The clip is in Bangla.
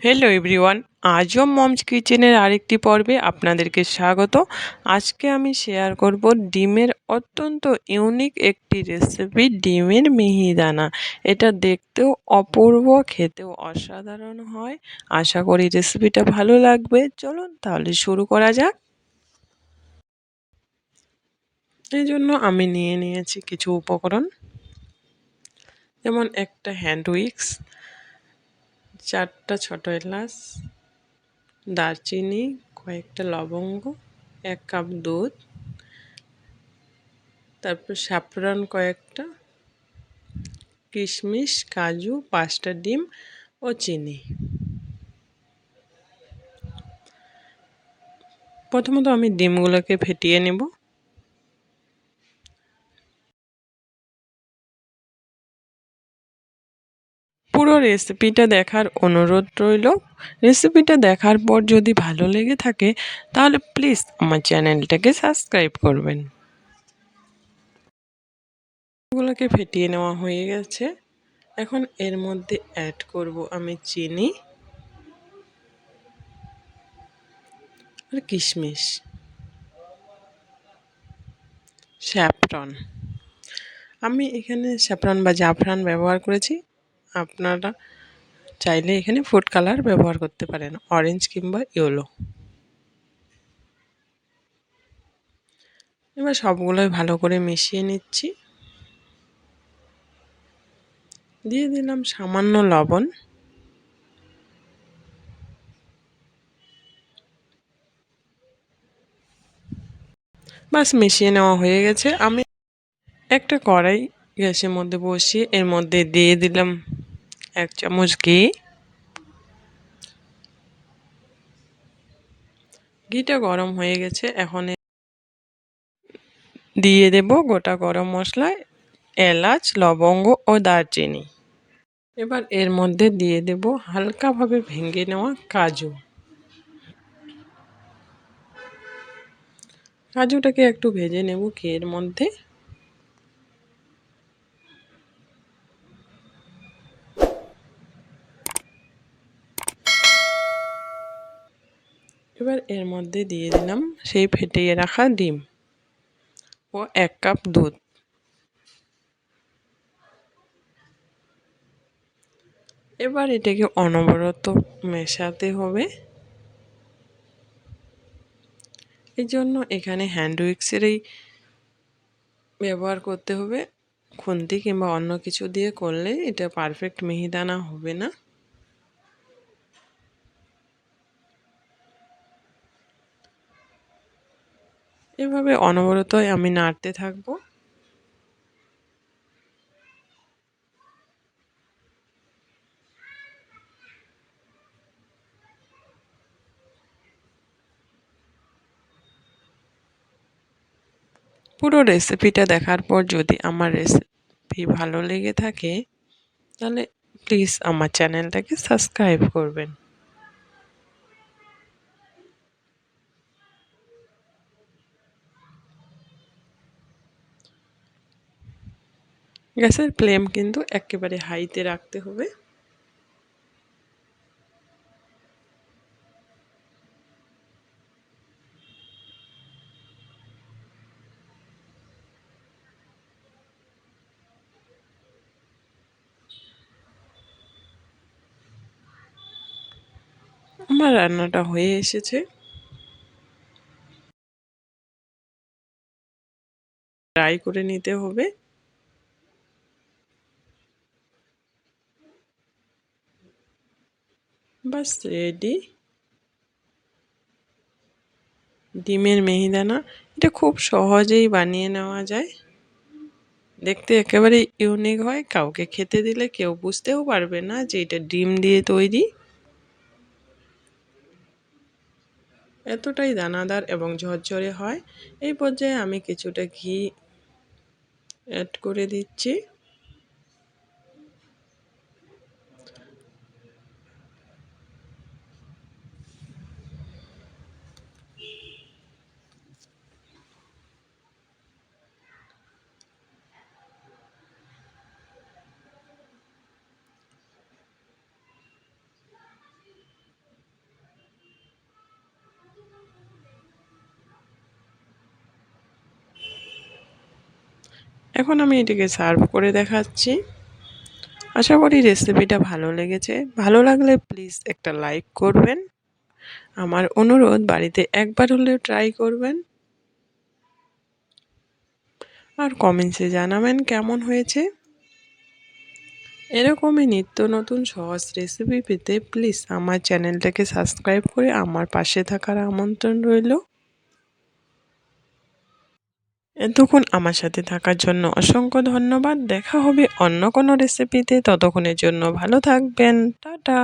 হ্যালো এভরিওয়ান, আজও মমস কিচেনের আরেকটি পর্বে আপনাদেরকে স্বাগত। আজকে আমি শেয়ার করব ডিমের অত্যন্ত ইউনিক একটি রেসিপি, ডিমের মিহিদানা। এটা দেখতেও অপূর্ব, খেতেও অসাধারণ হয়। আশা করি রেসিপিটা ভালো লাগবে। চলুন তাহলে শুরু করা যাক। এই জন্য আমি নিয়েছি কিছু উপকরণ, যেমন একটা হ্যান্ড উইক্স, 4টা ছোট এলাচ, দারচিনি, কয়েকটা লবঙ্গ, 1 কাপ দুধ, তারপর স্যাফরন কয়েকটা, কিশমিশ, কাজু, 5টা ডিম ও চিনি। প্রথমত আমি ডিমগুলোকে ফেটিয়ে নেব। পুরো রেসিপিটা দেখার অনুরোধ রইল। রেসিপিটা দেখার পর যদি ভালো লেগে থাকে তাহলে প্লিজ আমার চ্যানেলটাকে সাবস্ক্রাইব করবেন। এগুলোকে ফেটিয়ে নেওয়া হয়ে গেছে। এখন এর মধ্যে অ্যাড করব আমি চিনি আর কিশমিশ, স্যাফরন। আমি এখানে স্যাফরন বা জাফরান ব্যবহার করেছি। আপনারা চাইলে এখানে ফুড কালার ব্যবহার করতে পারেন, অরেঞ্জ কিংবা ইয়েলো। এবার সবগুলোই ভালো করে মিশিয়ে নিচ্ছি। দিয়ে দিলাম সামান্য লবণ। বাস মিশিয়ে নেওয়া হয়ে গেছে। আমি একটা কড়াই গ্যাসের মধ্যে বসিয়ে এর মধ্যে দিয়ে দিলাম 1 চামচ ঘি। ঘিটা গরম হয়ে গেছে। এখন দিয়ে দেব গোটা গরম মশলা, এলাচ, লবঙ্গ ও দারচিনি। এবার এর মধ্যে দিয়ে দেব হালকাভাবে ভেঙে নেওয়া কাজু। কাজুটাকে একটু ভেজে নেব ঘিয়ের মধ্যে। এবার এর মধ্যে দিয়ে দিলাম সেই ফেটিয়ে রাখা ডিম ও 1 কাপ দুধ। এবার এটাকে অনবরত মেশাতে হবে। এই জন্য এখানে হ্যান্ড উইক্সেরই ব্যবহার করতে হবে। খুন্তি কিংবা অন্য কিছু দিয়ে করলে এটা পারফেক্ট মিহিদানা হবে না। এভাবে অনবরত আমি নাড়তে থাকবো। পুরো রেসিপিটা দেখার পর যদি আমার রেসিপি ভালো লেগে থাকে তাহলে প্লিজ আমার চ্যানেলটাকে সাবস্ক্রাইব করবেন। গ্যাসের ফ্লেম কিন্তু একেবারে হাইতে রাখতে হবে। আমার রান্নাটা হয়ে এসেছে। ফ্রাই করে নিতে হবে। বাস রেডি ডিমের মিহিদানা। এটা খুব সহজেই বানিয়ে নেওয়া যায়। দেখতে একেবারে ইউনিক হয়। কাউকে খেতে দিলে কেউ বুঝতেও পারবে না যে এটা ডিম দিয়ে তৈরি। এতটাই দানাদার এবং ঝরঝরে হয়। এই পর্যায়ে আমি কিছুটা ঘি অ্যাড করে দিচ্ছি। এখন আমি এটিকে সার্ভ করে দেখাচ্ছি। আশা করি রেসিপিটা ভালো লেগেছে। ভালো লাগলে প্লিজ একটা লাইক করবেন। আমার অনুরোধ, বাড়িতে একবার হলেও ট্রাই করবেন আর কমেন্টসে জানাবেন কেমন হয়েছে। এরকমই নিত্য নতুন সহজ রেসিপি পেতে প্লিজ আমার চ্যানেলটাকে সাবস্ক্রাইব করে আমার পাশে থাকার আমন্ত্রণ রইল। এতক্ষণ আমার সাথে থাকার জন্য অসংখ্য ধন্যবাদ। দেখা হবে অন্য কোনো রেসিপিতে। ততক্ষণের জন্য ভালো থাকবেন। টাটা।